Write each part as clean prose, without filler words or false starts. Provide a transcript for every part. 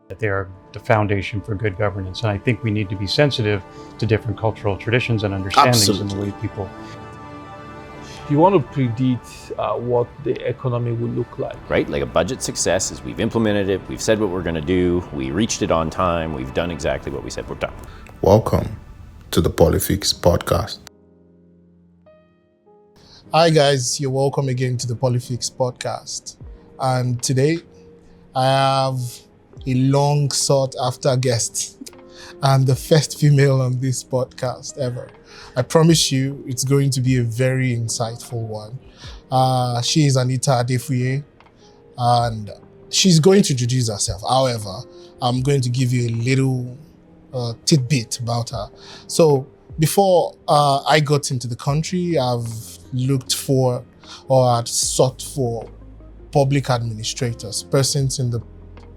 that they are the foundation for good governance. And I think we need to be sensitive to different cultural traditions and understandings in the way people. If you want to predict what the economy will look like. Right? Like a budget success is we've implemented it, we've said what we're going to do, we reached it on time, we've done exactly what we said we're done. Welcome to the Polyfix Podcast. Hi guys, you're welcome again to the Polyfix Podcast. And today I have a long sought after guest. I'm the first female on this podcast ever. I promise you it's going to be a very insightful one. She is Anita Adefuye and she's going to introduce herself. However, I'm going to give you a little tidbit about her. So before I got into the country, I've looked for or had sought for public administrators, persons in the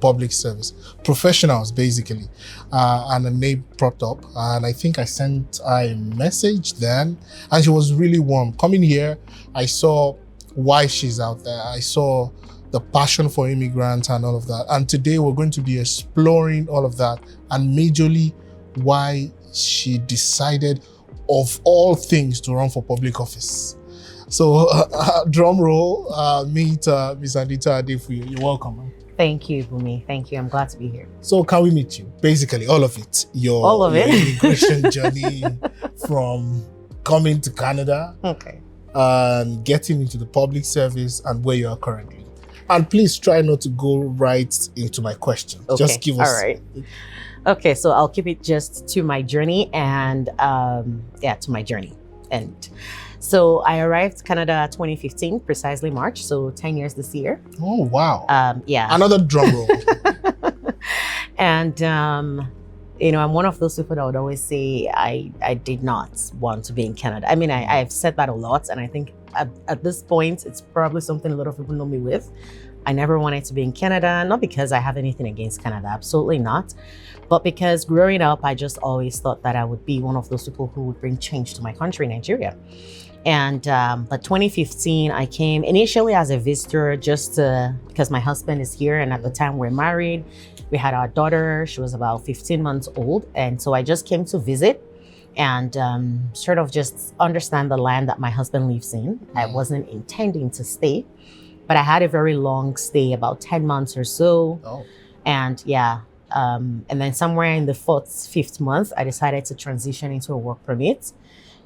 public service, professionals basically, and a name popped up, and I think I sent a message then, and she was really warm. Coming here, I saw why she's out there. I saw the passion for immigrants and all of that, and today we're going to be exploring all of that, and majorly why she decided of all things to run for public office. So drum roll, meet Ms. Anita Adefuye. You're welcome. Thank you, Bumi. Thank you. I'm glad to be here. So can we meet you? Basically, all of it. All of it. Your immigration journey from coming to Canada, okay, and getting into the public service and where you are currently. And please try not to go right into my question. Okay. Just give us. All right. Okay, so I'll keep it just to my journey and to my journey. And so I arrived Canada 2015, precisely March, so 10 years this year. Oh, wow. Yeah. Another drum roll. And, I'm one of those people that would always say I did not want to be in Canada. I mean, I've said that a lot, and I think at this point, it's probably something a lot of people know me with. I never wanted to be in Canada, not because I have anything against Canada, absolutely not. But because growing up, I just always thought that I would be one of those people who would bring change to my country, Nigeria. And but 2015, I came initially as a visitor just because my husband is here. And at the time we're married, we had our daughter. She was about 15 months old. And so I just came to visit and sort of just understand the land that my husband lives in. I wasn't intending to stay, but I had a very long stay, about 10 months or so. Oh. And and then somewhere in the fifth month, I decided to transition into a work permit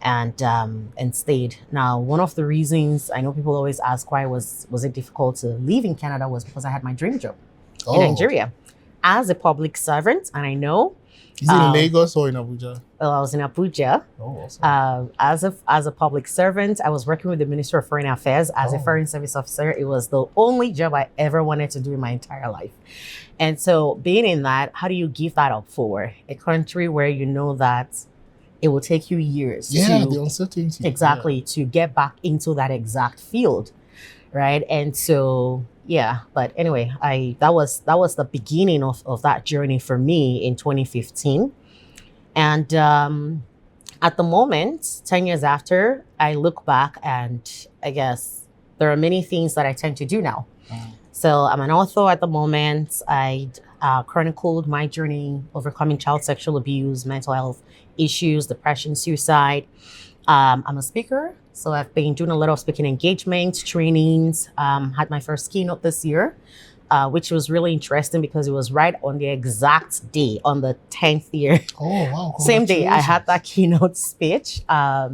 and stayed. Now, one of the reasons I know people always ask why was it difficult to leave in Canada was because I had my dream job in Nigeria as a public servant. And I know. Is it in Lagos or in Abuja? Well, I was in Abuja. Oh, awesome. As a public servant. I was working with the Ministry of Foreign Affairs as a foreign service officer. It was the only job I ever wanted to do in my entire life. And so being in that, how do you give that up for a country where you know that it will take you years the uncertainty. Exactly, to get back into that exact field, right? And so, but anyway, that was the beginning of that journey for me in 2015. And at the moment, 10 years after, I look back and I guess there are many things that I tend to do now. So I'm an author at the moment. I chronicled my journey overcoming child sexual abuse, mental health issues, depression, suicide. I'm a speaker, so I've been doing a lot of speaking engagements, trainings. Had my first keynote this year, which was really interesting because it was right on the exact day, on the 10th year. Oh, wow. Same day I had that keynote speech. Like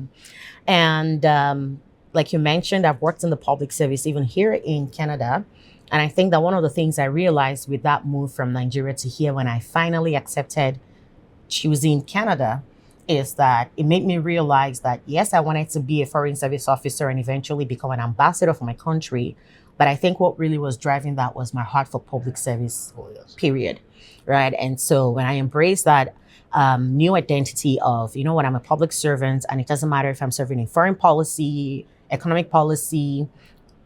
you mentioned, I've worked in the public service even here in Canada. And I think that one of the things I realized with that move from Nigeria to here when I finally accepted choosing Canada is that it made me realize that, yes, I wanted to be a foreign service officer and eventually become an ambassador for my country. But I think what really was driving that was my heart for public service, period. Right. And so when I embraced that new identity of, I'm a public servant, and it doesn't matter if I'm serving in foreign policy, economic policy,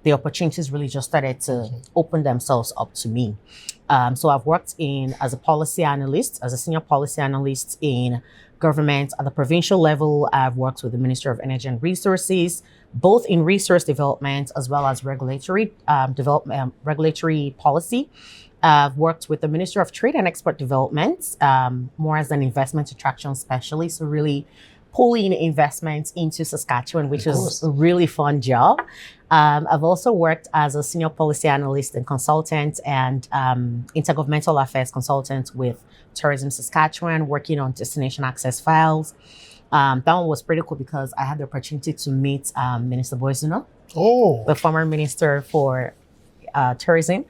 the opportunities really just started to open themselves up to me. So I've worked as a policy analyst, as a senior policy analyst in government at the provincial level. I've worked with the Ministry of Energy and Resources, both in resource development as well as regulatory policy. I've worked with the Ministry of Trade and Export Development, more as an investment attraction specialist, so really pulling investments into Saskatchewan, which was a really fun job. I've also worked as a senior policy analyst and consultant and intergovernmental affairs consultant with Tourism Saskatchewan, working on destination access files. That one was pretty cool because I had the opportunity to meet Minister Boisduno, the former minister for tourism.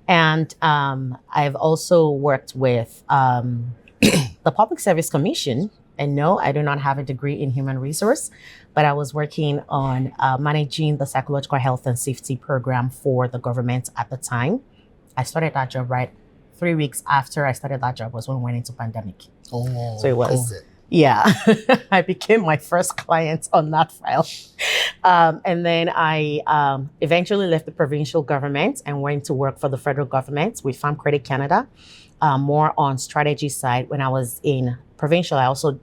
And I've also worked with the Public Service Commission. And no, I do not have a degree in human resource, but I was working on managing the psychological health and safety program for the government at the time. I started that job 3 weeks after I started that job was when we went into pandemic. So it was COVID. Yeah, I became my first client on that file. And then I eventually left the provincial government and went to work for the federal government with Farm Credit Canada, more on strategy side. When I was in provincial, I also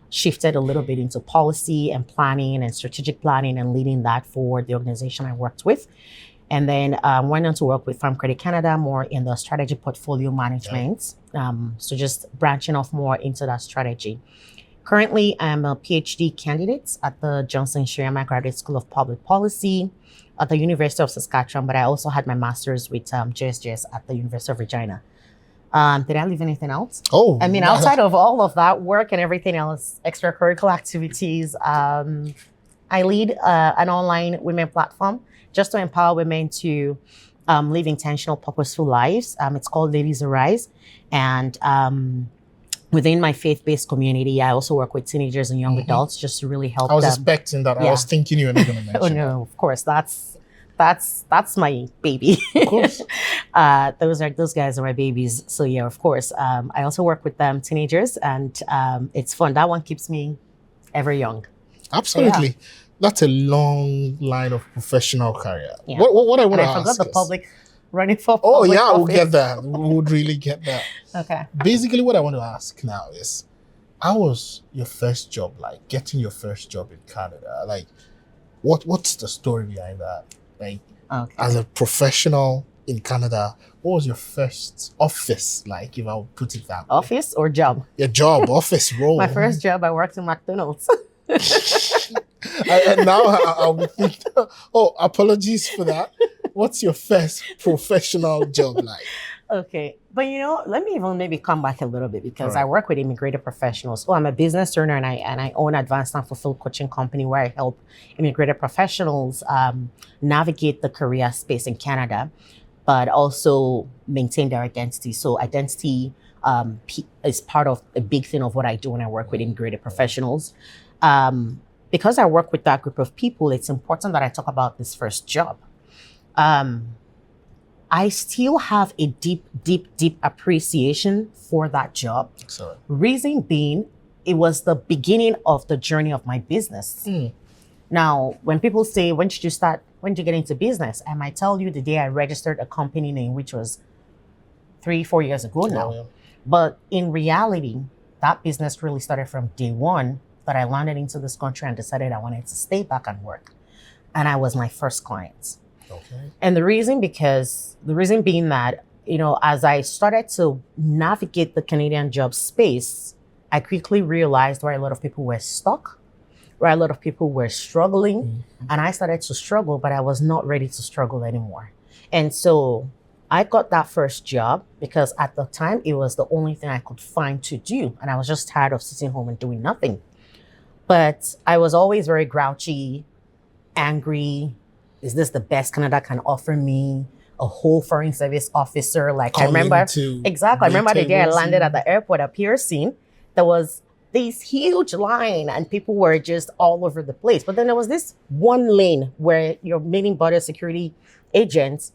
shifted a little bit into policy and planning and strategic planning and leading that for the organization I worked with. And then went on to work with Farm Credit Canada more in the strategy portfolio management. So just branching off more into that strategy. Currently, I'm a PhD candidate at the Johnson Shirama Graduate School of Public Policy at the University of Saskatchewan, but I also had my master's with JSJS at the University of Regina. Did I leave anything else? I mean, outside of all of that work and everything else, extracurricular activities, I lead an online women platform just to empower women to live intentional, purposeful lives. It's called Ladies Arise. And within my faith-based community, I also work with teenagers and young adults just to really help them. I was expecting that. I was thinking you were not going to mention Oh, no, of course. That's my baby. Of course. Those guys are my babies. So yeah, of course. I also work with them, teenagers, and it's fun. That one keeps me ever young. Absolutely. Yeah. That's a long line of professional career. Yeah. What I want to ask I forgot the is, public running for public we'll office. get that. We would really get that. Okay. Basically, what I want to ask now is, how was your first job like? Getting your first job in Canada? Like, what's the story behind that? Like, as a professional in Canada, what was your first office like, if I would put it that way? Office or job? Your job, office role. My first job, I worked in McDonald's. And now I'll be thinking, apologies for that. What's your first professional job like? Okay. But let me even maybe come back a little bit because I work with immigrated professionals. I'm a business owner and I own Advanced and Fulfilled coaching company where I help immigrated professionals navigate the career space in Canada, but also maintain their identity. So identity is part of a big thing of what I do when I work with immigrated professionals. Because I work with that group of people, it's important that I talk about this first job. I still have a deep appreciation for that job. Excellent. Reason being, it was the beginning of the journey of my business. Now, when people say, when did you get into business? I might tell you the day I registered a company name, which was 3-4 years ago now. Yeah. But in reality, that business really started from day one that I landed into this country and decided I wanted to stay back and work. And I was my first client. Okay. And the reason being that, as I started to navigate the Canadian job space, I quickly realized where a lot of people were stuck, where a lot of people were struggling. And I started to struggle, but I was not ready to struggle anymore. And so I got that first job because at the time it was the only thing I could find to do. And I was just tired of sitting home and doing nothing. But I was always very grouchy, angry. Is this the best Canada can offer me? A whole foreign service officer. Like I remember the day I landed at the airport at Pearson, there was this huge line and people were just all over the place. But then there was this one lane where you're meeting border security agents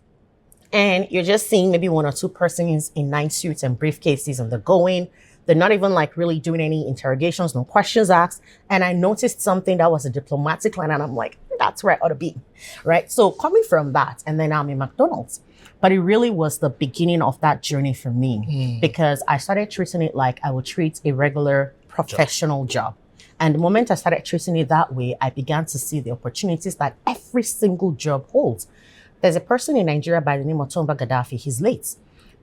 and you're just seeing maybe one or two persons in nice suits and briefcases and they're going. They're not even like really doing any interrogations, no questions asked. And I noticed something that was a diplomatic line and I'm like, that's where I ought to be, right? So coming from that, and then I'm in McDonald's. But it really was the beginning of that journey for me because I started treating it like I would treat a regular professional job. And the moment I started treating it that way, I began to see the opportunities that every single job holds. There's a person in Nigeria by the name of Tomba Gaddafi. He's late.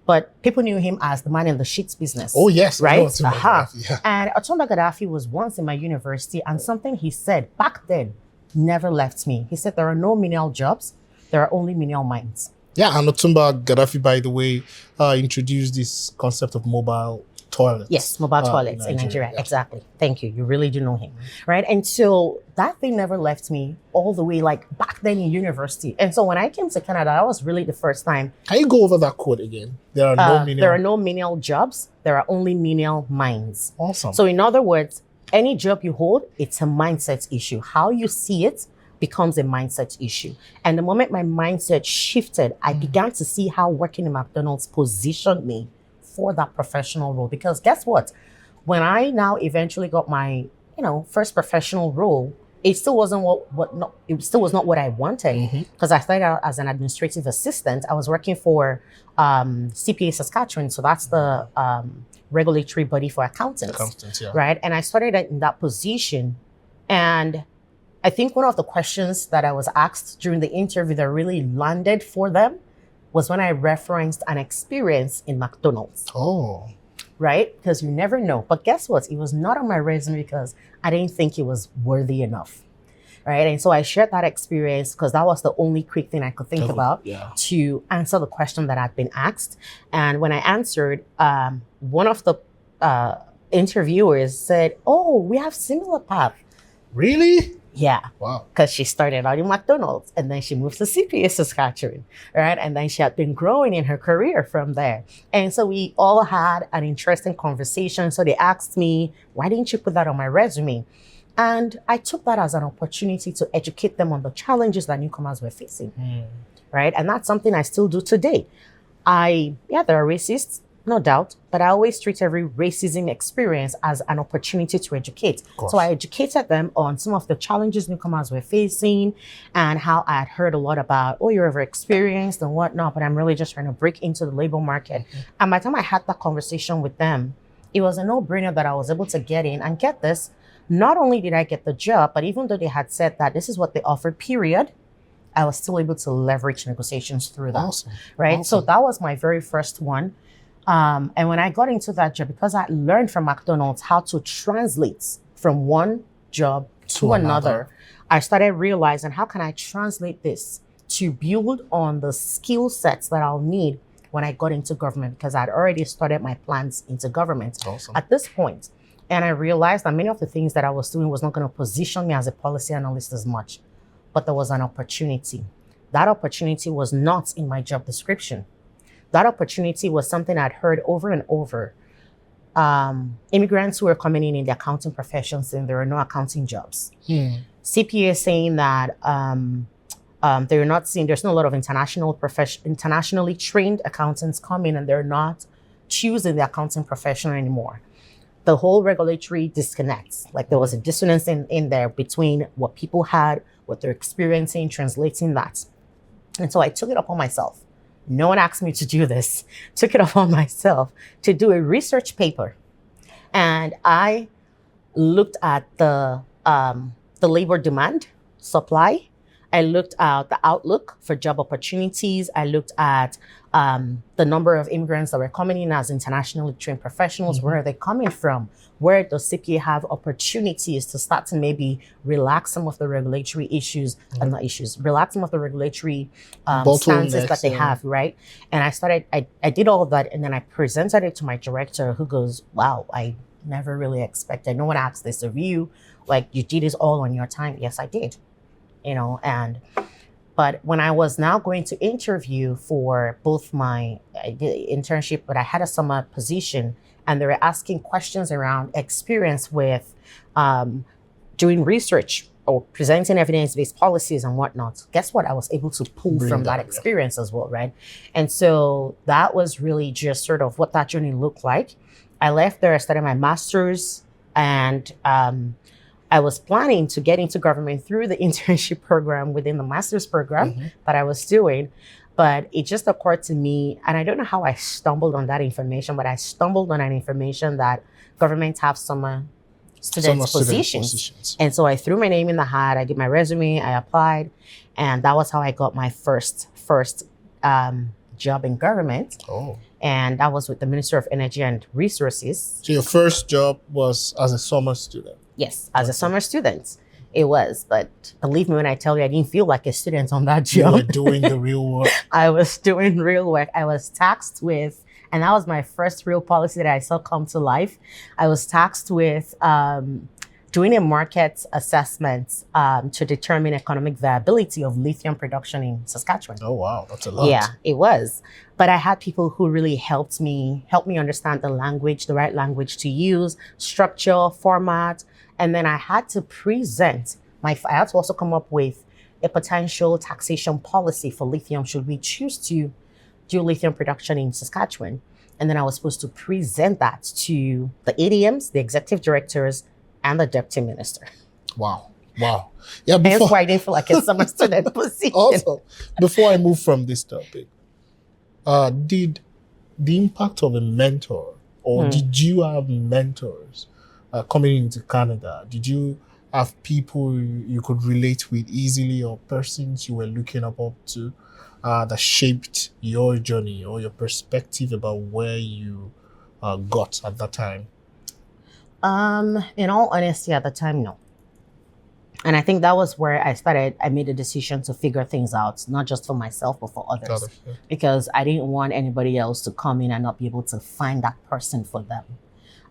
but people knew him as the man in the sheets business. Oh, yes. I know Right? Otumba Gaddafi, yeah. And Otumba Gaddafi was once in my university, and something he said back then never left me. He said, there are no menial jobs, there are only menial minds. Yeah, and Otumba Gaddafi, by the way, introduced this concept of mobile toilets. Yes, mobile toilets in Nigeria. Yeah. Exactly. Thank you. You really do know him. Right? And so that thing never left me all the way, like back then in university. And so when I came to Canada, that was really the first time. Can you go over that quote again? There are no menial. There are no menial jobs. There are only menial minds. Awesome. So in other words, any job you hold, it's a mindset issue. How you see it becomes a mindset issue. And the moment my mindset shifted, I began to see how working in McDonald's positioned me for that professional role. Because guess what? When I now eventually got my, first professional role, it still wasn't it still was not what I wanted, because I started out as an administrative assistant. I was working for CPA Saskatchewan, so that's the regulatory body for accountants, yeah. right? And I started in that position, and I think one of the questions that I was asked during the interview that really landed for them was when I referenced an experience in McDonald's. Oh. Right? Because you never know. But guess what? It was not on my resume because I didn't think it was worthy enough. Right? And so I shared that experience because that was the only quick thing I could think about to answer the question that I'd been asked. And when I answered, one of the interviewers said, "Oh, we have similar path." Really? Yeah. Wow. Because she started out in McDonald's and then she moved to CPA Saskatchewan, right? And then she had been growing in her career from there. And so we all had an interesting conversation. So they asked me, why didn't you put that on my resume? And I took that as an opportunity to educate them on the challenges that newcomers were facing, right? And that's something I still do today. There are racists, no doubt, but I always treat every racism experience as an opportunity to educate. So I educated them on some of the challenges newcomers were facing and how I had heard a lot about, oh, you're over experienced and whatnot, but I'm really just trying to break into the labor market. And by the time I had that conversation with them, it was a no-brainer that I was able to get in and get this. Not only did I get the job, but even though they had said that this is what they offered, period, I was still able to leverage negotiations through that. Awesome. Right? Awesome. So that was my very first one. And when I got into that job, because I learned from McDonald's how to translate from one job to another, I started realizing, how can I translate this to build on the skill sets that I'll need when I got into government, because I'd already started my plans into government at this point. And I realized that many of the things that I was doing was not going to position me as a policy analyst as much, but there was an opportunity. That opportunity was not in my job description. That opportunity was something I'd heard over and over. Immigrants who were coming in the accounting profession saying there are no accounting jobs. CPA saying that they're not seeing, there's not a lot of internationally trained accountants coming, and they're not choosing the accounting profession anymore. The whole regulatory disconnects, like there was a dissonance in there between what people had, what they're experiencing, translating that. And so I took it upon myself. No one asked me to do this. Took it upon myself to do a research paper. And I looked at the labor demand, supply. I looked at the outlook for job opportunities. I looked at the number of immigrants that were coming in as internationally trained professionals. Where are they coming from? Where does CPA have opportunities to start to maybe relax some of the regulatory issues, relax some of the regulatory stances that they have, right? And I did all of that, and then I presented it to my director, who goes, wow, I never really expected. No one asked this of you. Like, you did this all on your time. Yes, I did. But when I was now going to interview for both I did internship, but I had a summer position, and they were asking questions around experience with doing research or presenting evidence-based policies and whatnot. Guess what? I was able to pull from that experience as well, right? And so that was really just sort of what that journey looked like. I left there, I started my master's, and I was planning to get into government through the internship program within the master's program that I was doing. But it just occurred to me, and I don't know how I stumbled on that information, but I stumbled on an information that governments have summer student positions. And so I threw my name in the hat, I did my resume, I applied, and that was how I got my first job in government. And that was with the Minister of Energy and Resources. So your first job was as a summer student? Yes, as a summer student. It was, but believe me when I tell you, I didn't feel like a student on that You job. were doing the real work. I was doing real work. I was tasked with, and that was my first real policy that I saw come to life. I was tasked with doing a market assessment to determine economic viability of lithium production in Saskatchewan. Oh, wow. That's a lot. Yeah, it was. But I had people who really helped me understand the language, the right language to use, structure, format. And then I had to present I had to also come up with a potential taxation policy for lithium should we choose to do lithium production in Saskatchewan. And then I was supposed to present that to the ADMs, the executive directors, and the deputy minister. Wow. Wow. Yeah, That's why I didn't feel like a summer student position. Also, before I move from this topic, did the impact of a mentor, or did you have mentors coming into Canada? Did you have people you could relate with easily, or persons you were looking up to that shaped your journey or your perspective about where you got at that time? In all honesty, at the time, no. And I think that was where I made a decision to figure things out, not just for myself, but for others. Because I didn't want anybody else to come in and not be able to find that person for them.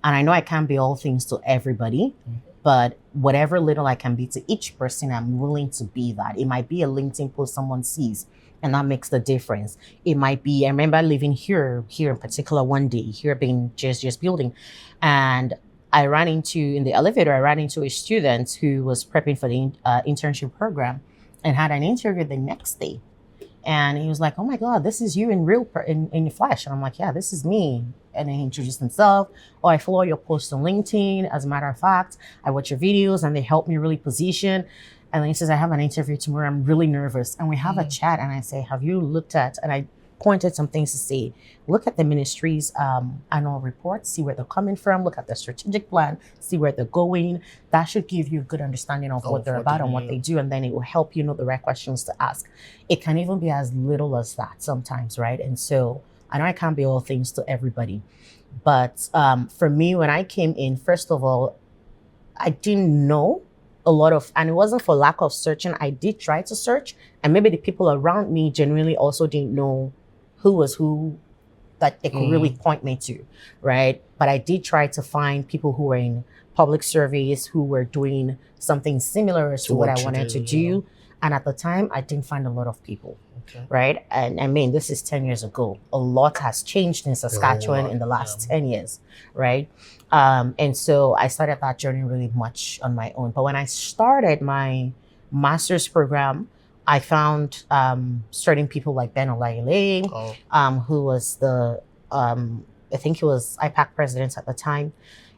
And I know I can't be all things to everybody, but whatever little I can be to each person, I'm willing to be that. It might be a LinkedIn post someone sees, and that makes the difference. It might be, I remember living here in particular one day, here being just building, and in the elevator, I ran into a student who was prepping for the internship program and had an interview the next day. And he was like, "Oh my God, this is you in the flesh." And I'm like, "Yeah, this is me." And then he introduced himself. "Oh, I follow your posts on LinkedIn. As a matter of fact, I watch your videos and they help me really position." And then he says, "I have an interview tomorrow. I'm really nervous." And we have a chat and I say, "Have you looked at," and I pointed some things to say, look at the ministry's annual report, see where they're coming from, look at the strategic plan, see where they're going. That should give you a good understanding of what they're about and what they do. And then it will help you know the right questions to ask. It can even be as little as that sometimes, right? And so I know I can't be all things to everybody. But for me, when I came in, first of all, I didn't know a lot of, and it wasn't for lack of searching. I did try to search, and maybe the people around me genuinely also didn't know who was who that they could really point me to, right? But I did try to find people who were in public service, who were doing something similar to what I wanted to do. And at the time, I didn't find a lot of people, right? And I mean, this is 10 years ago. A lot has changed in Saskatchewan in the last 10 years, right? And so I started that journey really much on my own. But when I started my master's program, I found certain people like Ben Olayile, who was I think he was IPAC president at the time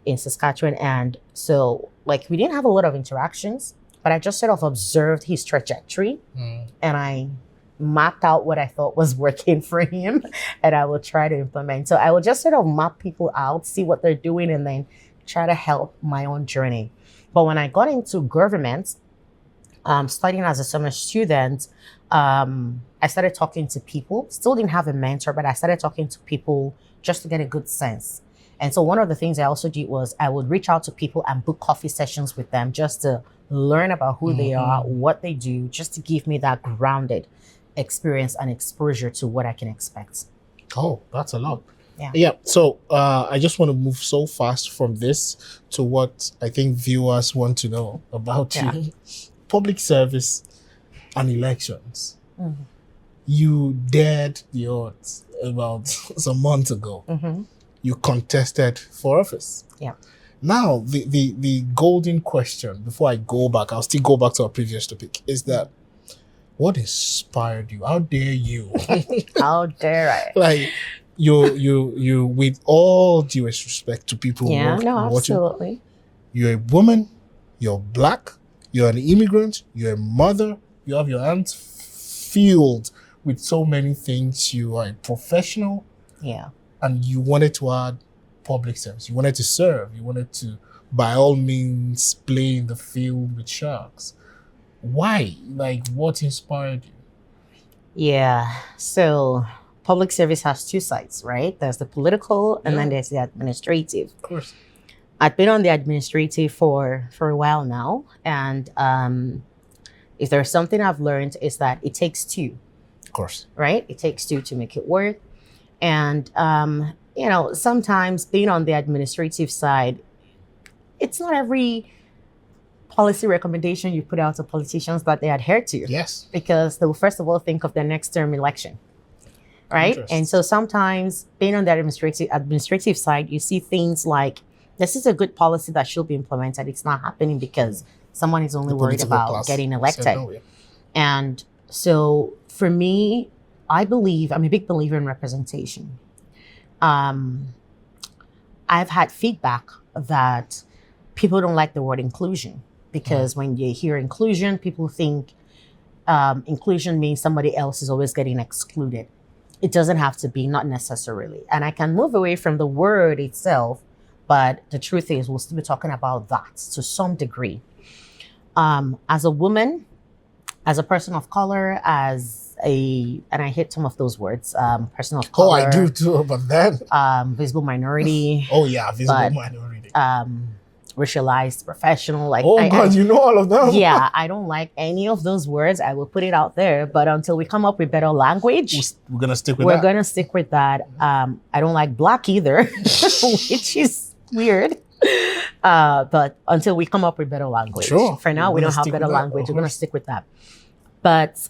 in Saskatchewan. And so we didn't have a lot of interactions, but I just sort of observed his trajectory and I mapped out what I thought was working for him and I will try to implement. So I will just sort of map people out, see what they're doing, and then try to help my own journey. But when I got into government, studying as a summer student, I started talking to people. Still didn't have a mentor, but I started talking to people just to get a good sense. And so one of the things I also did was I would reach out to people and book coffee sessions with them just to learn about who they are, what they do, just to give me that grounded experience and exposure to what I can expect. Oh, that's a lot. Yeah. So I just want to move so fast from this to what I think viewers want to know about you. Public service and elections. You dared the odds about some months ago. You contested for office. Yeah. Now, the golden question, before I go back, I'll still go back to our previous topic, is that what inspired you? How dare you? How dare I? Like, you with all due respect to people who are watching, absolutely. You're a woman, you're Black, you're an immigrant, you're a mother, you have your hands filled with so many things. You are a professional. Yeah. And you wanted to add public service. You wanted to serve. You wanted to, by all means, play in the field with sharks. Why? Like, what inspired you? Yeah. So public service has two sides, right? There's the political and then there's the administrative. Of course. I've been on the administrative for a while now, and if there's something I've learned is that it takes two. Of course. Right? It takes two to make it work. And, sometimes being on the administrative side, it's not every policy recommendation you put out to politicians that they adhere to. Yes. Because they will first of all think of their next term election. Right? And so sometimes being on the administrative side, you see things like, this is a good policy that should be implemented. It's not happening because someone is only worried about getting elected. And so for me, I'm a big believer in representation. I've had feedback that people don't like the word inclusion because when you hear inclusion, people think inclusion means somebody else is always getting excluded. It doesn't have to be, not necessarily. And I can move away from the word itself, but the truth is we'll still be talking about that to some degree. As a woman, as a person of color, and I hate some of those words, person of color. Oh, I do too, but then. Visible minority. Oh yeah, visible minority. Racialized professional. God, you know all of them. Yeah, I don't like any of those words. I will put it out there, but until we come up with better language, we're gonna stick with that. I don't like black either, which is weird. But until we come up with better language. Sure. For now, we don't have better language. We're going to stick with that. But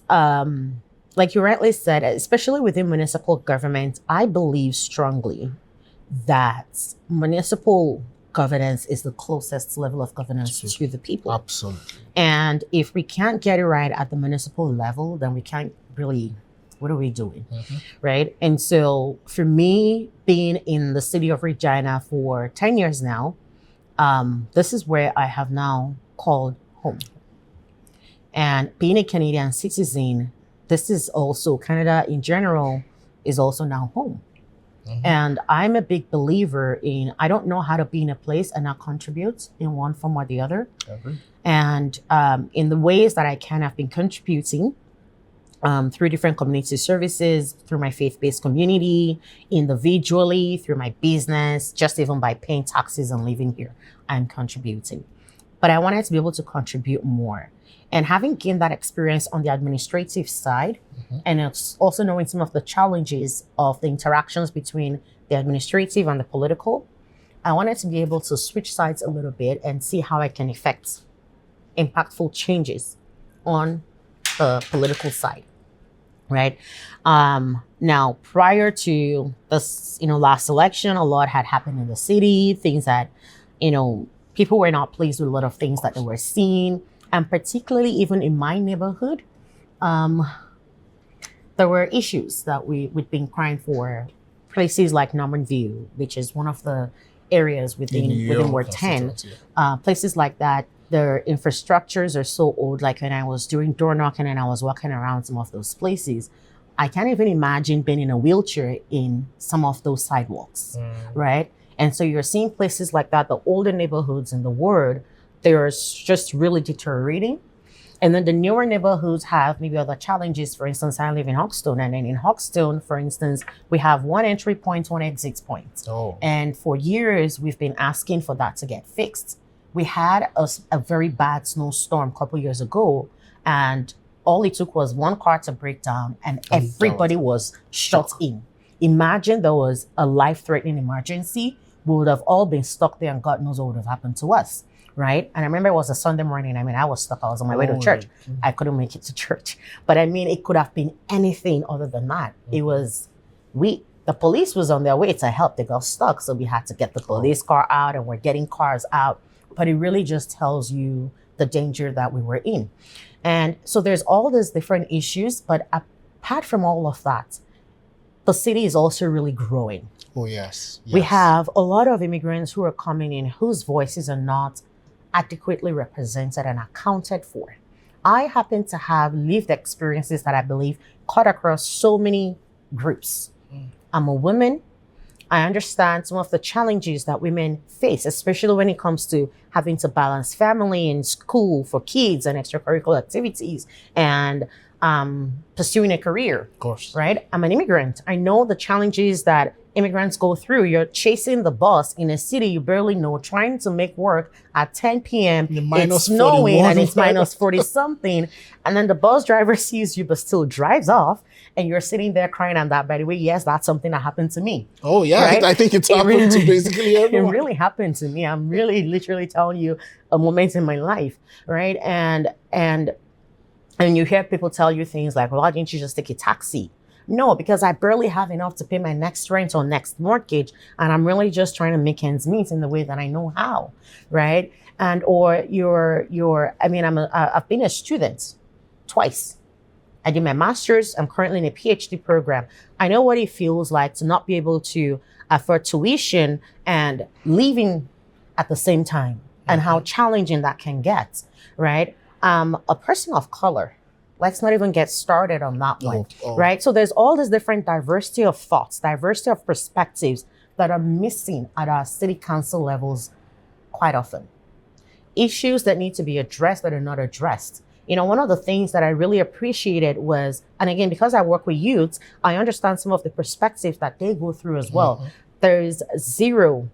like you rightly said, especially within municipal government, I believe strongly that municipal governance is the closest level of governance to the people. Absolutely. And if we can't get it right at the municipal level, then we can't really, what are we doing? Right? And so for me, being in the city of Regina for 10 years now, this is where I have now called home. And being a Canadian citizen, this is also, Canada in general is also now home. And I'm a big believer in, I don't know how to be in a place and not contribute in one form or the other. And in the ways that I can, I've been contributing through different community services, through my faith-based community, individually, through my business, just even by paying taxes and living here, I'm contributing. But I wanted to be able to contribute more. And having gained that experience on the administrative side, and it's also knowing some of the challenges of the interactions between the administrative and the political, I wanted to be able to switch sides a little bit and see how I can effect impactful changes on the political side, right? Now, prior to this, last election, a lot had happened in the city, things that, people were not pleased with a lot of things that they were seeing. And particularly even in my neighborhood, there were issues that we'd been crying for. Places like Norman View, which is one of the areas within Ward 10. Places like that, their infrastructures are so old. Like when I was doing door knocking and I was walking around some of those places, I can't even imagine being in a wheelchair in some of those sidewalks, right? And so you're seeing places like that, the older neighborhoods in the ward, they're just really deteriorating. And then the newer neighborhoods have maybe other challenges. For instance, I live in Hawkstone, and then in Hawkstone, for instance, we have one entry point, one exit point. And for years, we've been asking for that to get fixed. We had a very bad snowstorm a couple years ago, and all it took was one car to break down, and everybody was shut in. Imagine there was a life-threatening emergency. We would have all been stuck there, and God knows what would have happened to us. Right? And I remember it was a Sunday morning. I was stuck. I was on my way to church. I couldn't make it to church. But it could have been anything other than that. It was, the police was on their way to help. They got stuck. So we had to get the police car out, and we're getting cars out. But it really just tells you the danger that we were in. And so there's all these different issues. But apart from all of that, the city is also really growing. Oh, yes. We have a lot of immigrants who are coming in whose voices are not adequately represented and accounted for. I happen to have lived experiences that I believe cut across so many groups. I'm a woman. I understand some of the challenges that women face, especially when it comes to having to balance family and school for kids and extracurricular activities and pursuing a career. Of course. Right? I'm an immigrant. I know the challenges that immigrants go through. You're chasing the bus in a city you barely know, trying to make work at 10 p.m. It's snowing 41. and it's minus 40 something. And then the bus driver sees you but still drives off. And you're sitting there crying. And that, by the way, yes, that's something that happened to me. Oh, yeah. Right? I think it's happened to basically everyone. It really happened to me. I'm really literally telling you a moment in my life. Right? And you hear people tell you things like, well, why didn't you just take a taxi? No, because I barely have enough to pay my next rent or next mortgage. And I'm really just trying to make ends meet in the way that I know how. Right? And, or I've been a student twice. I did my master's. I'm currently in a PhD program. I know what it feels like to not be able to afford tuition and living at the same time, and how challenging that can get, right? A person of color, let's not even get started on that one, right? So there's all this different diversity of thoughts, diversity of perspectives that are missing at our city council levels quite often. Issues that need to be addressed that are not addressed. You know, one of the things that I really appreciated was, and again, because I work with youths, I understand some of the perspectives that they go through as well. There's zero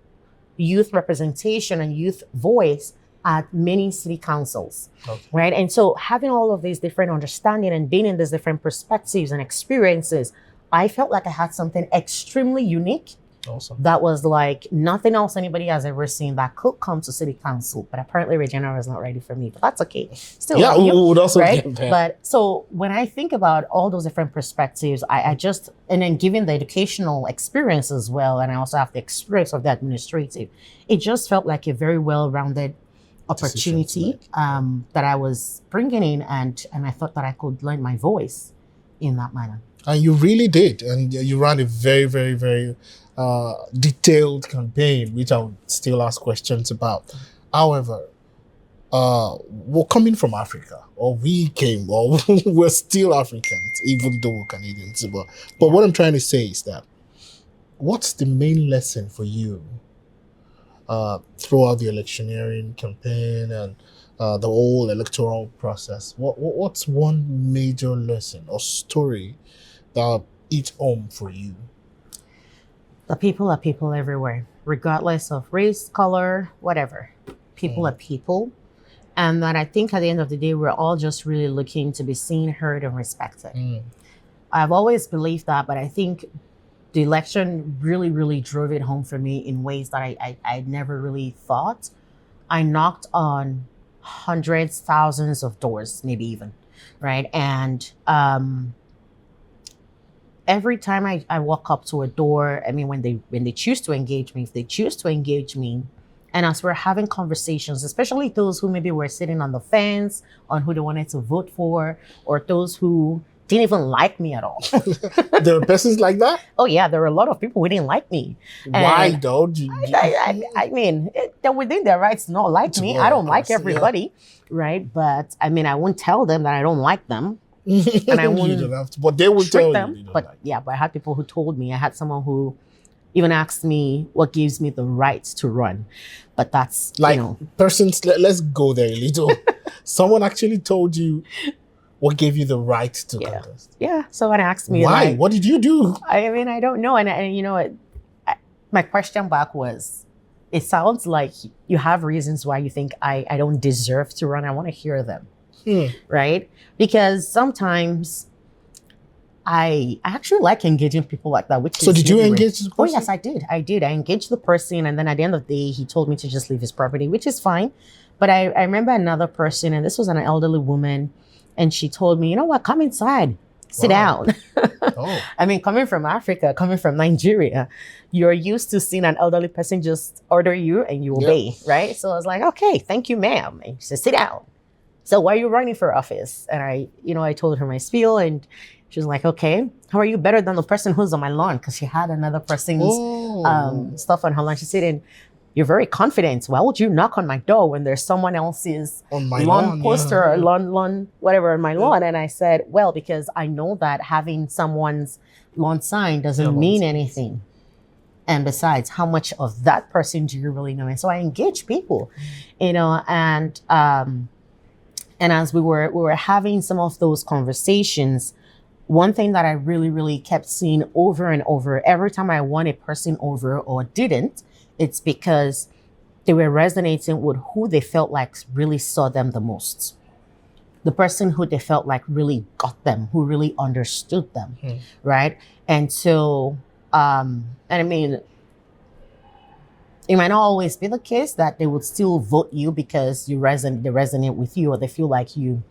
youth representation and youth voice at many city councils, right? And so having all of these different understanding and being in these different perspectives and experiences, I felt like I had something extremely unique. Awesome. That was like nothing else anybody has ever seen that could come to city council. But apparently Regina was not ready for me, but that's okay. Still, yeah, we would also right? get that. But so when I think about all those different perspectives, I just, and then given the educational experience as well, and I also have the experience of the administrative, it just felt like a very well-rounded opportunity that I was bringing in, and I thought that I could lend my voice in that manner. And you really did. And you ran a very, very, very detailed campaign, which I would still ask questions about. However, we're coming from Africa, or we're still Africans, even though we're Canadians. But what I'm trying to say is that, what's the main lesson for you throughout the electioneering campaign and the whole electoral process? What's one major lesson or story that hit home for you? The people are people everywhere, regardless of race, color, whatever. People are people. And that I think at the end of the day, we're all just really looking to be seen, heard, and respected. I've always believed that, but I think the election really, really drove it home for me in ways that I never really thought. I knocked on hundreds, thousands of doors, maybe even, right? And every time I walk up to a door, I mean, when they choose to engage me, if they choose to engage me, and as we're having conversations, especially those who maybe were sitting on the fence on who they wanted to vote for, or those who didn't even like me at all. There are persons like that? Oh yeah, there are a lot of people who didn't like me. Why though? I mean, they're within their rights to not like me. I don't like everybody, right? But I mean, I won't tell them that I don't like them. And I won't, you don't have to, but they will tell them. you. But yeah, but I had people who told me. I had someone who even asked me what gives me the right to run. But that's like persons. Let's go there a little. Someone actually told you what gave you the right to contest. Yeah. Someone asked me why. Like, what did you do? I mean, I don't know. And you know, my question back was, it sounds like you have reasons why you think I don't deserve to run. I want to hear them. Right? Because sometimes I actually like engaging people like that. Which so did you engage the person? Oh yes, I did. I engaged the person, and then at the end of the day, he told me to just leave his property, which is fine. But I remember another person, and this was an elderly woman, and she told me, you know what, come inside, sit down. I mean, coming from Africa, coming from Nigeria, you're used to seeing an elderly person just order you and you obey, right? So I was like, okay, thank you, ma'am. And she said, sit down. So why are you running for office? And I told her my spiel, and she was like, okay, how are you better than the person who's on my lawn? Because she had another person's stuff on her lawn. She said, and you're very confident. Why would you knock on my door when there's someone else's on my lawn poster or lawn, whatever on my lawn? And I said, well, because I know that having someone's lawn sign doesn't mean anything. And besides, how much of that person do you really know? And so I engage people, you know, and And as we were having some of those conversations, one thing that I really, really kept seeing over and over, every time I won a person over or didn't, it's because they were resonating with who they felt like really saw them the most. The person who they felt like really got them, who really understood them, right? And so, and I mean, it might not always be the case that they would still vote you because they resonate with you, or they feel like you're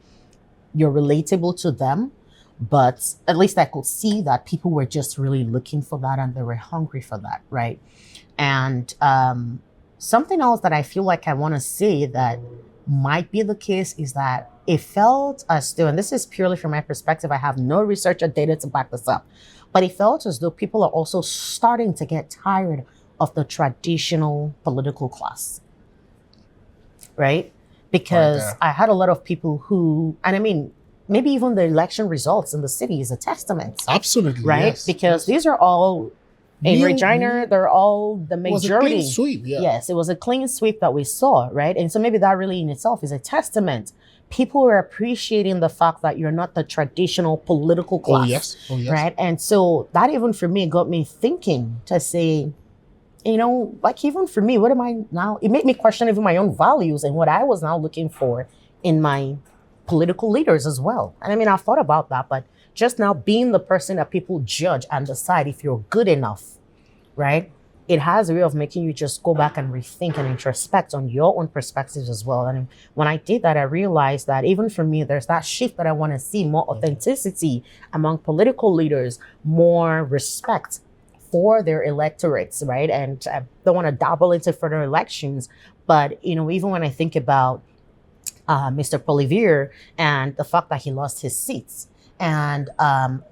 relatable to them. But at least I could see that people were just really looking for that, and they were hungry for that, right? And something else that I feel like I want to say that might be the case is that it felt as though, and this is purely from my perspective, I have no research or data to back this up, but it felt as though people are also starting to get tired of the traditional political class, right? Because I had a lot of people who, and I mean, maybe even the election results in the city is a testament. Absolutely, right? yes. Because these are all in Regina, they're all the majority. It was a clean sweep, yeah. Yes, it was a clean sweep that we saw, right? And so maybe that really in itself is a testament. People are appreciating the fact that you're not the traditional political class, right? And so that even for me got me thinking to say, you know, like even for me, what am I now? It made me question even my own values and what I was now looking for in my political leaders as well. And I mean, I've thought about that, but just now being the person that people judge and decide if you're good enough, right? It has a way of making you just go back and rethink and introspect on your own perspectives as well. And when I did that, I realized that even for me, there's that shift that I want to see, more authenticity among political leaders, more respect for their electorates, right? And I don't want to dabble into further elections, but, you know, even when I think about Mr. Poilievre and the fact that he lost his seats, and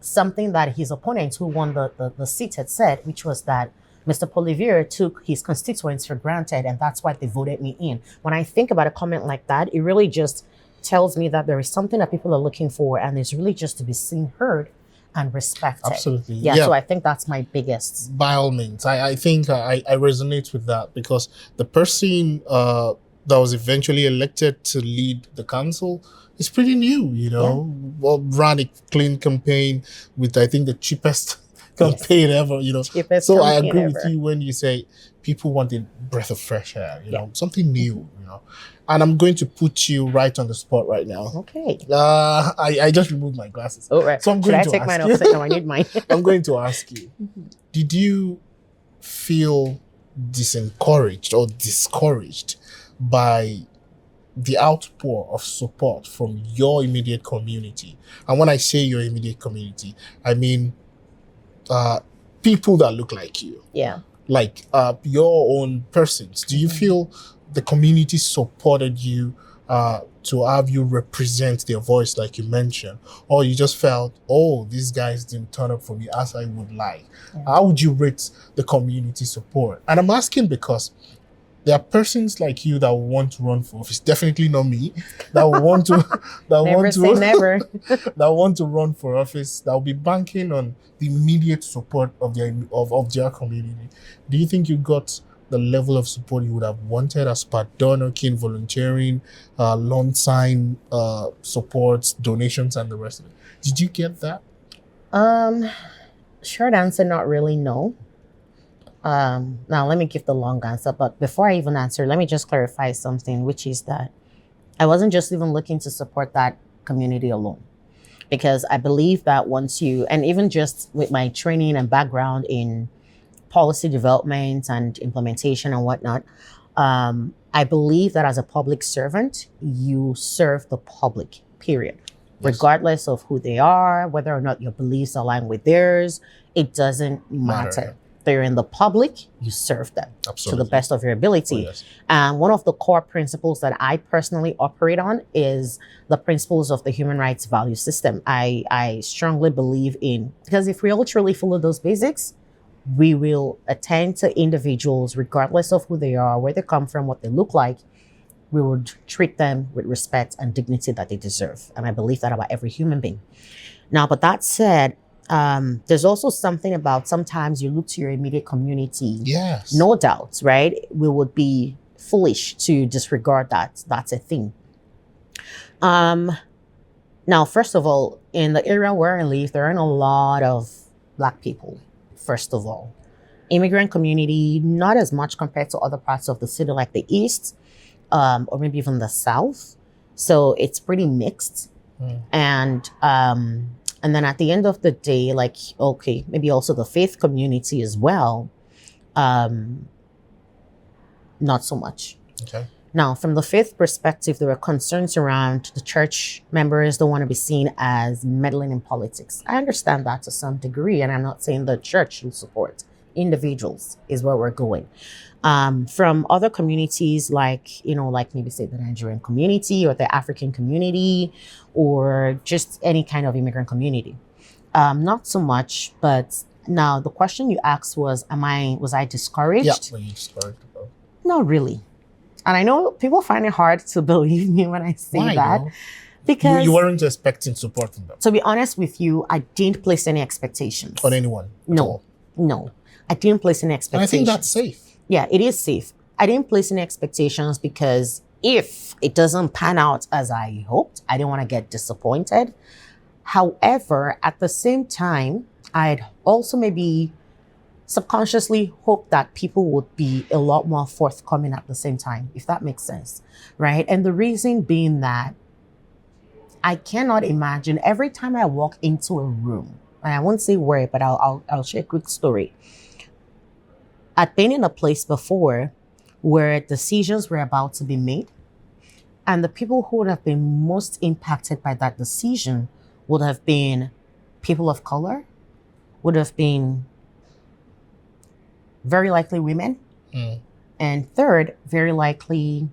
something that his opponents who won the seat had said, which was that Mr. Poilievre took his constituents for granted, and that's why they voted me in. When I think about a comment like that, it really just tells me that there is something that people are looking for, and it's really just to be seen, heard, and respected. Absolutely. Yeah, so I think that's my biggest. By all means. I think I resonate with that, because the person that was eventually elected to lead the council is pretty new, you know. Well, ran a clean campaign with, I think, the cheapest campaign ever, you know. So I agree with you when you say people want a breath of fresh air, you know, something new, you know. And I'm going to put you right on the spot right now. Okay. I just removed my glasses. Oh, right. So I'm going Should I take mine off? No, I need mine. I'm going to ask you, did you feel disencouraged or discouraged by the outpour of support from your immediate community? And when I say your immediate community, I mean people that look like you. Yeah. Like your own persons. Do you feel the community supported you to have you represent their voice like you mentioned? Or you just felt, oh, these guys didn't turn up for me as I would like? How would you rate the community support? And I'm asking because there are persons like you that want to run for office. Definitely not me. That want to that want to run for office. That will be banking on the immediate support of their community. Do you think you got the level of support you would have wanted as per donor, kin, volunteering, loan sign, supports, donations, and the rest of it? Did you get that? Short answer, not really, no. Now let me give the long answer, but before I even answer, let me just clarify something, which is that I wasn't just even looking to support that community alone, because I believe that once you, and even just with my training and background in policy development and implementation and whatnot, I believe that as a public servant, you serve the public, period. Regardless of who they are, whether or not your beliefs align with theirs, it doesn't matter. They're in the public, you serve them to the best of your ability. And one of the core principles that I personally operate on is the principles of the human rights value system. I strongly believe in, because if we all truly follow those basics, we will attend to individuals regardless of who they are, where they come from, what they look like. We would treat them with respect and dignity that they deserve. And I believe that about every human being. Now, but that said, there's also something about sometimes you look to your immediate community. Yes. No doubt, right? We would be foolish to disregard that. That's a thing. Now, first of all, in the area where I live, there aren't a lot of Black people, first of all. Immigrant community, not as much compared to other parts of the city like the East, or maybe even the South. So it's pretty mixed. And then at the end of the day, like, okay, maybe also the faith community as well. Not so much. Okay. Now, from the faith perspective, there were concerns around the church members don't want to be seen as meddling in politics. I understand that to some degree, and I'm not saying the church should support. Individuals is where we're going. From other communities, like, like maybe say the Nigerian community or the African community, or just any kind of immigrant community. Not so much, but now the question you asked was, was I discouraged? Yeah, were you discouraged about? Not really. And I know people find it hard to believe me when I say Why, that. though? Because You weren't expecting support from them? to be honest with you, I didn't place any expectations. On anyone? At No, all? no. I didn't place any And I expectations. think that's safe. Yeah, it is safe. I didn't place any expectations because if it doesn't pan out as I hoped, I didn't want to get disappointed. However, at the same time, I'd also maybe subconsciously hoped that people would be a lot more forthcoming at the same time, if that makes sense, right? And the reason being that I cannot imagine every time I walk into a room, and I won't say where, but I'll share a quick story. I'd been in a place before where decisions were about to be made, and the people who would have been most impacted by that decision would have been people of color, would have been very likely women, and third, very likely,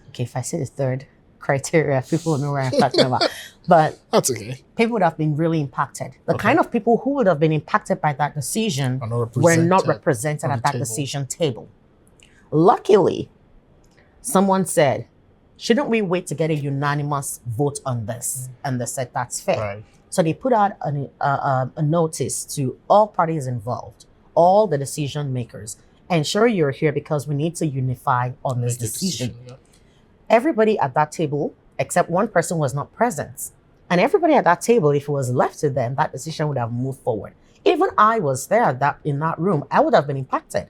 okay, if I say the third criteria, people will know where I'm talking about. But That's okay. people would have been really impacted. The kind of people who would have been impacted by that decision Are not were not represented represented on at the that table. decision table. Luckily, someone said, shouldn't we wait to get a unanimous vote on this? And they said, that's fair. Right. So they put out a notice to all parties involved, all the decision makers. Ensure you're here because we need to unify on this Make the decision. yeah. Everybody at that table, except one person, was not present. And everybody at that table, if it was left to them, that decision would have moved forward. Even I was there in that room, I would have been impacted.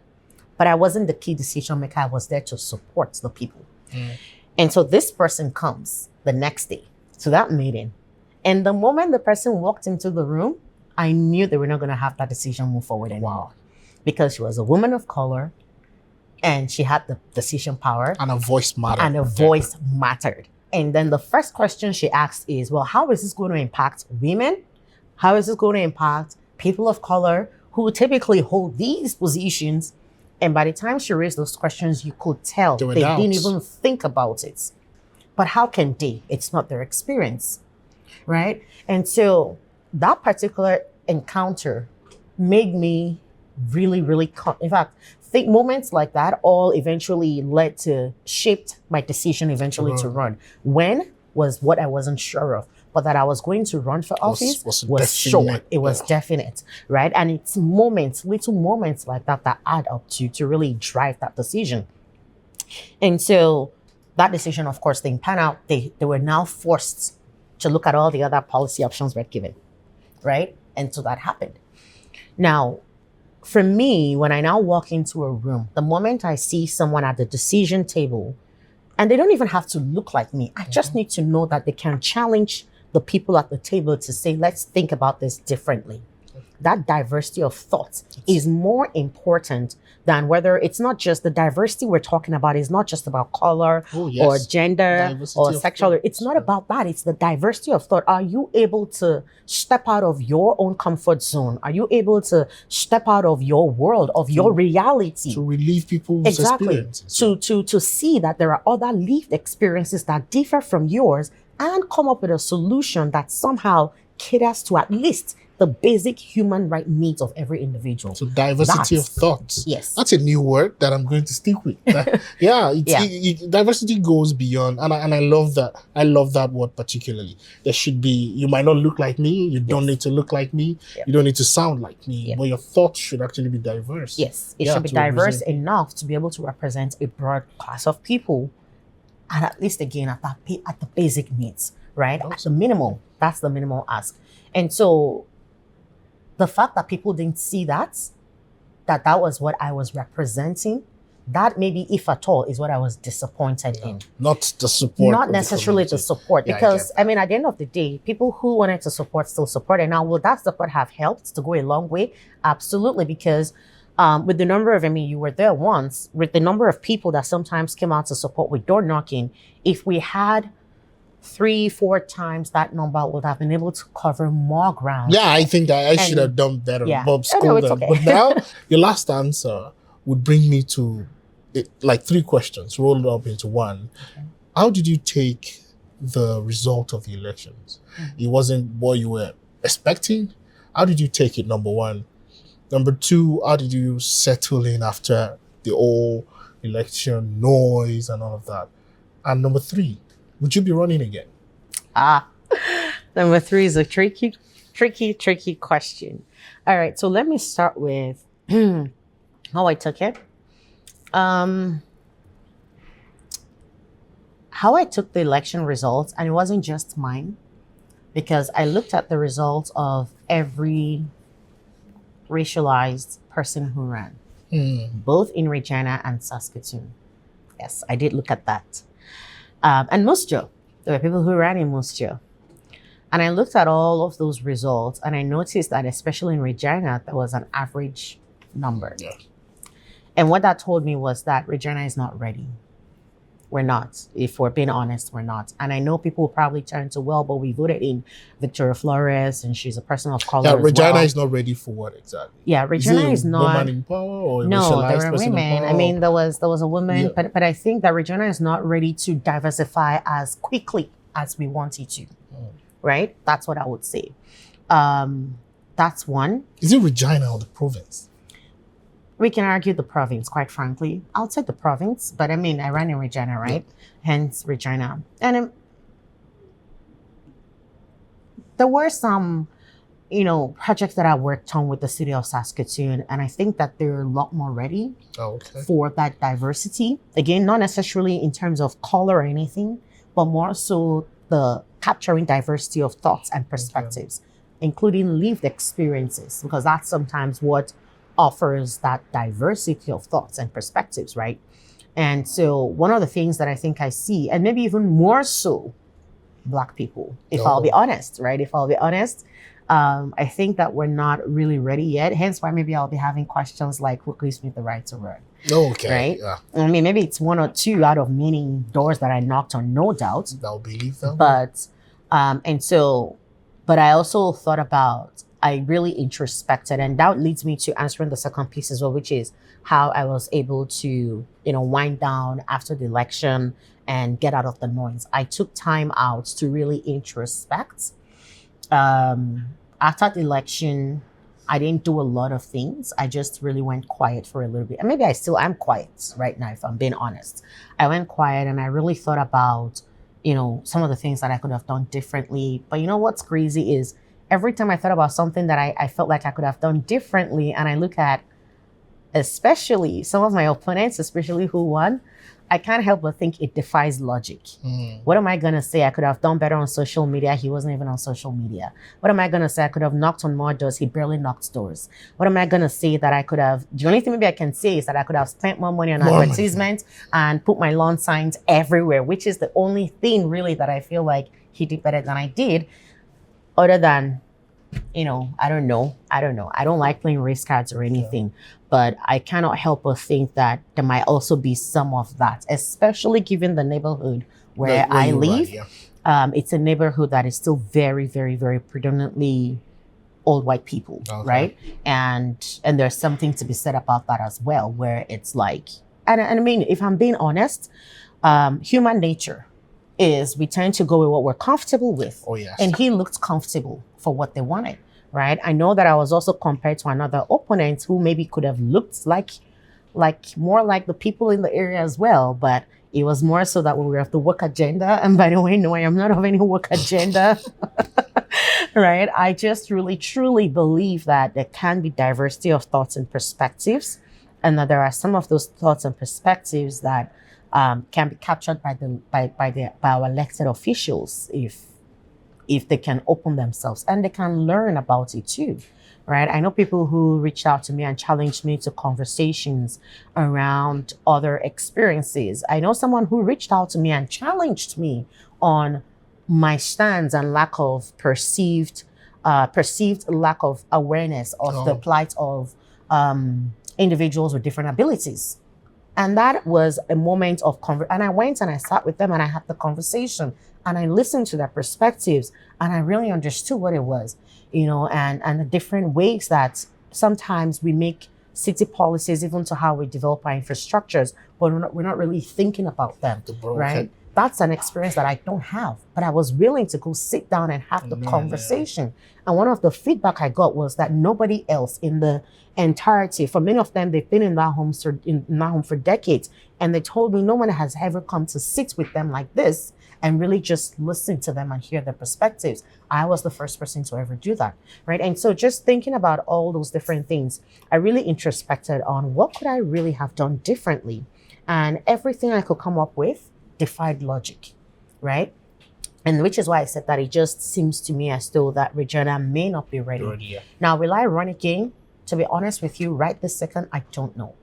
But I wasn't the key decision maker. I was there to support the people. And so this person comes the next day to that meeting. And the moment the person walked into the room, I knew they were not going to have that decision move forward anymore. Because she was a woman of color and she had the decision power. And a voice mattered. And a voice mattered. And then the first question she asked is, well, how is this going to impact women? How is this going to impact people of color who typically hold these positions? And by the time she raised those questions, you could tell There were they doubts. didn't even think about it. But how can they? It's not their experience, right? And so that particular encounter made me really, really, in fact, think moments like that all eventually led to, shaped my decision eventually to run. When was what I wasn't sure of, but that I was going to run for office was sure. definite, It was definite, right? And it's moments, little moments like that that add up to really drive that decision. And so that decision, of course, didn't pan out. They were now forced to look at all the other policy options we're given, right? And so that happened. Now, for me, when I now walk into a room, the moment I see someone at the decision table, and they don't even have to look like me, I just need to know that they can challenge the people at the table to say, let's think about this differently. That diversity of thought is more important than whether it's not just the diversity we're talking about is not just about color or gender Diversity or of sexual. thought. It's not about that. It's the diversity of thought. Are you able to step out of your own comfort zone? Are you able to step out of your world, of your reality? To relieve people's experiences. To see that there are other lived experiences that differ from yours and come up with a solution that somehow caters to at least the basic human right needs of every individual. So diversity of That's- thoughts. Yes. That's a new word that I'm going to stick with. Diversity goes beyond, and I love that. I love that word particularly. There should be, you might not look like me, you don't need to look like me, Yeah. you don't need to sound like me, Yeah. but your thoughts should actually be diverse. Yes, it Yeah, should be to diverse represent- enough to be able to represent a broad class of people and at least again at the basic needs, right? The minimal. That's the minimal ask. And so the fact that people didn't see that was what I was representing, that maybe, if at all, is what I was disappointed in. Not the support. Not necessarily the support, because I I mean, at the end of the day, people who wanted to support still supported. Now, will that support have helped to go a long way? Absolutely, because with the number of, I mean, you were there once, with the number of people that sometimes came out to support with door knocking, if we had 3-4 times that number, would have been able to cover more ground. Yeah, I think that I should have done better. Yeah. Bob Oh, no, it's scolded. okay. But now, your last answer would bring me to like 3 questions rolled up into one. Okay. How did you take the result of the elections? It wasn't what you were expecting. How did you take it, number one? Number two, how did you settle in after the whole election noise and all of that? And number 3, would you be running again? Number 3 is a tricky question. All right, so let me start with how I took it. How I took the election results, and it wasn't just mine, because I looked at the results of every racialized person who ran, both in Regina and Saskatoon. Yes, I did look at that. And Moose Jaw. There were people who ran in Moose Jaw. And I looked at all of those results, and I noticed that especially in Regina, there was an average number. Yeah. And what that told me was that Regina is not ready. We're not. If we're being honest, we're not. And I know people will probably turn to, well, but we voted in Victoria Flores, and she's a person of color Yeah, as Regina well. is not ready for what exactly? Yeah, Regina is a not. woman in power or a No, racialized there were person in women. power? I mean, there was a woman, Yeah. but I think that Regina is not ready to diversify as quickly as we want it to. Right? That's what I would say. That's one. Is it Regina or the province? We can argue the province, quite frankly. I'll take the province, but I mean, I ran in Regina, right? Hence Regina. And there were some, projects that I worked on with the city of Saskatoon, and I think that they're a lot more ready for that diversity. Again, not necessarily in terms of color or anything, but more so the capturing diversity of thoughts and perspectives, including lived experiences, because that's sometimes what offers that diversity of thoughts and perspectives, right? And so one of the things that I think I see, and maybe even more so, Black people, if I'll be honest, right? If I'll be honest, I think that we're not really ready yet. Hence why maybe I'll be having questions like, who gives me the right to run? Okay. Right? Yeah. I mean, maybe it's 1 or 2 out of many doors that I knocked on, no doubt. I'll believe that. But I also thought about, I really introspected, and that leads me to answering the second piece as well, which is how I was able to, wind down after the election and get out of the noise. I took time out to really introspect. After the election, I didn't do a lot of things. I just really went quiet for a little bit. And maybe I still am quiet right now, if I'm being honest. I went quiet and I really thought about, some of the things that I could have done differently. But what's crazy is every time I thought about something that I felt like I could have done differently, and I look at especially some of my opponents, especially who won, I can't help but think it defies logic. What am I going to say? I could have done better on social media. He wasn't even on social media. What am I going to say? I could have knocked on more doors. He barely knocked doors. What am I going to say that I could have? The only thing maybe I can say is that I could have spent more money on advertisement and put my lawn signs everywhere, which is the only thing really that I feel like he did better than I did. Other than, I don't know. I don't like playing race cards or anything, but I cannot help but think that there might also be some of that, especially given the neighborhood where I live. It's a neighborhood that is still very, very, very predominantly old white people, right? And there's something to be said about that as well, where it's like, and I mean, if I'm being honest, human nature is we tend to go with what we're comfortable with. And he looked comfortable for what they wanted, right? I know that I was also compared to another opponent who maybe could have looked like more like the people in the area as well, but it was more so that we were of the work agenda. And by the way, no, I am not of any work agenda, right? I just really, truly believe that there can be diversity of thoughts and perspectives, and that there are some of those thoughts and perspectives that can be captured by our elected officials if they can open themselves and they can learn about it too, right? I know people who reached out to me and challenged me to conversations around other experiences. I know someone who reached out to me and challenged me on my stance and lack of perceived lack of awareness of the plight of individuals with different abilities. And that was a moment of and I went and I sat with them and I had the conversation and I listened to their perspectives and I really understood what it was, and the different ways that sometimes we make city policies, even to how we develop our infrastructures, but we're not really thinking about them, right? That's an experience that I don't have, but I was willing to go sit down and have the conversation. And one of the feedback I got was that nobody else in the entirety, for many of them, they've been in that home for decades. And they told me no one has ever come to sit with them like this and really just listen to them and hear their perspectives. I was the first person to ever do that, right? And so just thinking about all those different things, I really introspected on what could I really have done differently? And everything I could come up with defied logic, right? And which is why I said that it just seems to me as though that Regina may not be ready. Now, will I run again? To be honest with you, right this second, I don't know.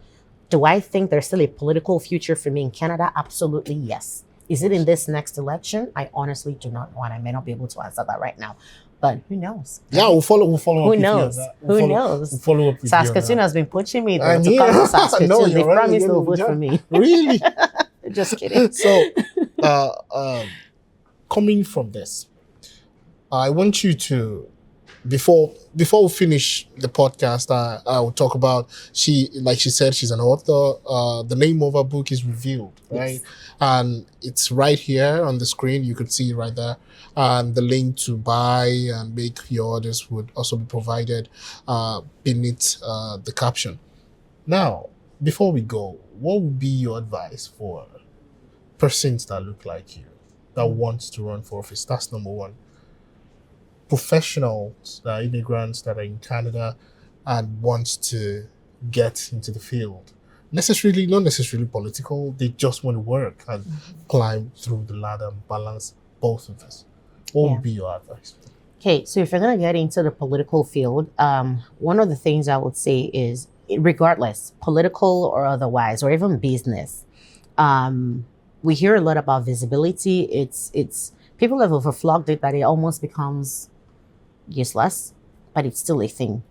Do I think there's still a political future for me in Canada? Absolutely, yes. Is it in this next election? I honestly do not know, and I may not be able to answer that right now. But who knows? Yeah, we'll follow up. Who knows? Who knows? We'll follow up with Saskatoon has been pushing me though, to come to Saskatoon. No, they promised they'll vote for me. Really? Just kidding. So, coming from this, I want you to, before we finish the podcast, I will talk about, like she said, she's an author. The name of her book is Revealed, right? Yes. And it's right here on the screen. You could see it right there. And the link to buy and make your orders would also be provided beneath the caption. Now, before we go, what would be your advice for persons that look like you, that wants to run for office? That's number one. Professionals that are immigrants that are in Canada and wants to get into the field. Not necessarily political, they just want to work and climb through the ladder and balance both of this. What would be your advice? Okay, so if you're going to get into the political field, one of the things I would say is, regardless, political or otherwise, or even business, we hear a lot about visibility. It's people have overflogged it that it almost becomes useless, but it's still a thing.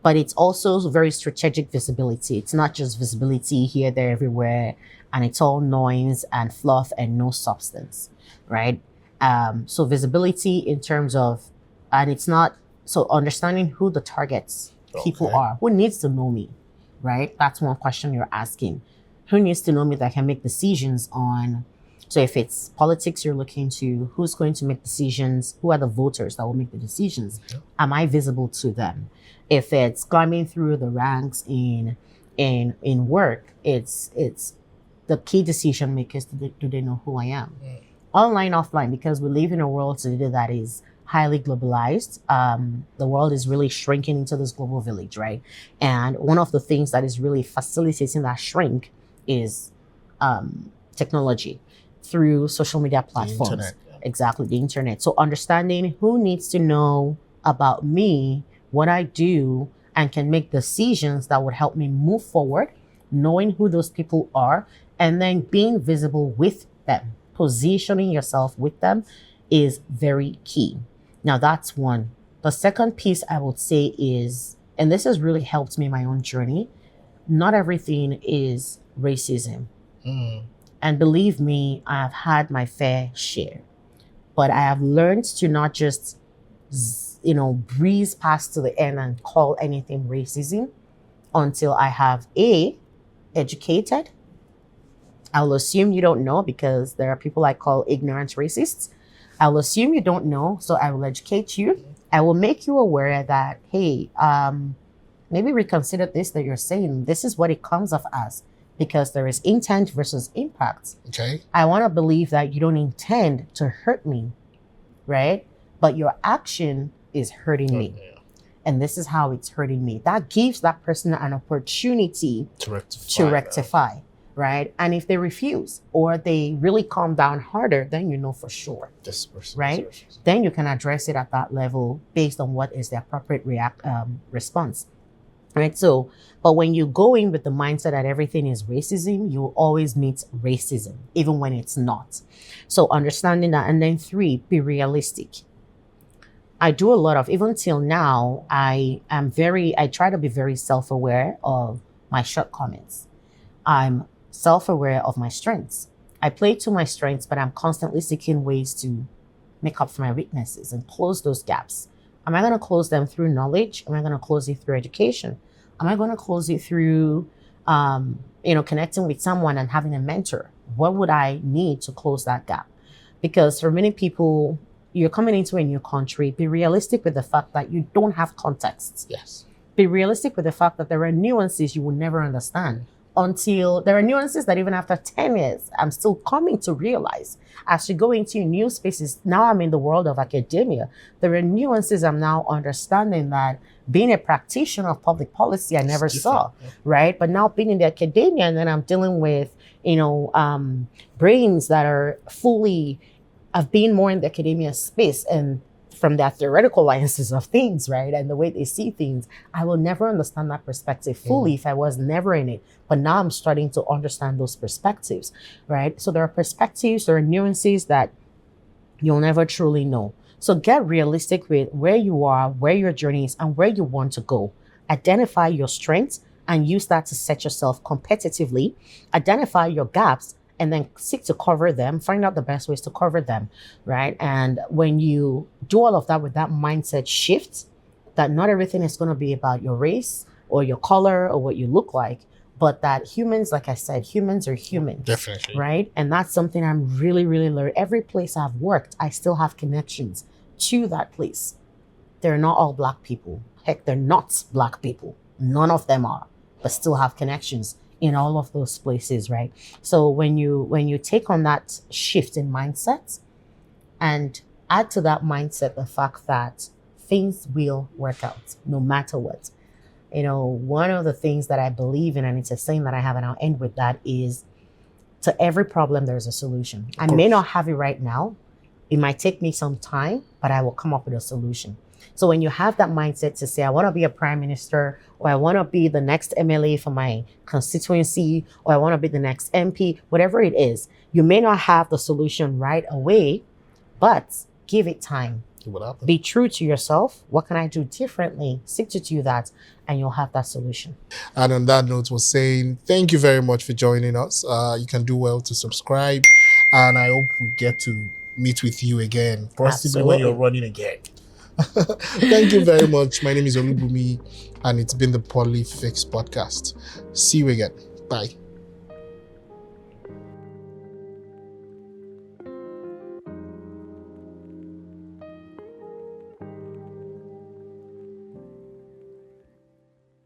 But it's also very strategic visibility. It's not just visibility here, there, everywhere, and it's all noise and fluff and no substance, right? So visibility in terms of, and it's not, so understanding who the targets people are. Who needs to know me, right? That's one question you're asking. Who needs to know me that can make decisions on, so if it's politics you're looking to, who's going to make decisions? Who are the voters that will make the decisions? Am I visible to them? If it's climbing through the ranks in work, it's the key decision makers. Do they know who I am? Online, offline, because we live in a world today that is highly globalized. The world is really shrinking into this global village, right? And one of the things that is really facilitating that shrink is technology through social media platforms. The internet. Exactly, the internet. So understanding who needs to know about me, what I do, and can make decisions that would help me move forward, knowing who those people are, and then being visible with them. Positioning yourself with them is very key. Now that's one. The second piece I would say is, and this has really helped me in my own journey, not everything is racism. And believe me, I have had my fair share. But I have learned to not just, breeze past to the end and call anything racism until I have educated. I'll assume you don't know because there are people I call ignorant racists. I'll assume you don't know, so I will educate you. I will make you aware that, hey, maybe reconsider this that you're saying. This is what it comes off as, because there is intent versus impact. Okay. I want to believe that you don't intend to hurt me, right? But your action is hurting me. And this is how it's hurting me. That gives that person an opportunity to rectify. right? And if they refuse or they really calm down harder, then you know for sure, This person, right? Then you can address it at that level based on what is the appropriate response. Right. So, but when you go in with the mindset that everything is racism, you will always meet racism, even when it's not. So understanding that. And then 3, be realistic. I do a lot of, even till now, I try to be very self-aware of my shortcomings. I'm self-aware of my strengths. I play to my strengths, but I'm constantly seeking ways to make up for my weaknesses and close those gaps. Am I going to close them through knowledge? Am I going to close it through education? Am I going to close it through, connecting with someone and having a mentor? What would I need to close that gap? Because for many people, you're coming into a new country, be realistic with the fact that you don't have context. Yes. Be realistic with the fact that there are nuances you will never understand. Until there are nuances that even after 10 years, I'm still coming to realize as you go into new spaces. Now I'm in the world of academia. There are nuances I'm now understanding that being a practitioner of public policy, I never saw, right? But now being in the academia, and then I'm dealing with, brains that are I've been more in the academia space and from their theoretical lenses of things, right? And the way they see things, I will never understand that perspective fully if I was never in it. But now I'm starting to understand those perspectives, right? So there are perspectives, there are nuances that you'll never truly know. So get realistic with where you are, where your journey is, and where you want to go. Identify your strengths and use that to set yourself competitively. Identify your gaps and then seek to cover them, find out the best ways to cover them, right? And when you do all of that with that mindset shift, that not everything is going to be about your race or your color or what you look like, but that humans, like I said, humans are humans. Definitely. Right? And that's something I'm really, really learning. Every place I've worked, I still have connections to that place. They're not all Black people. Heck, they're not Black people. None of them are, but still have connections in all of those places, right? So when you take on that shift in mindset and add to that mindset the fact that things will work out no matter what. One of the things that I believe in, and it's a saying that I have, and I'll end with that, is to every problem, there's a solution. I may not have it right now. It might take me some time, but I will come up with a solution. So when you have that mindset to say, I want to be a prime minister, or I want to be the next MLA for my constituency, or I want to be the next MP, whatever it is, you may not have the solution right away, but give it time. Be true to yourself. What can I do differently? Seek to do that, and you'll have that solution. And on that note, we're saying thank you very much for joining us. You can do well to subscribe, and I hope we get to meet with you again, possibly when you're running again. Thank you very much. My name is Olubumi, and it's been the Polyfix Podcast. See you again. Bye.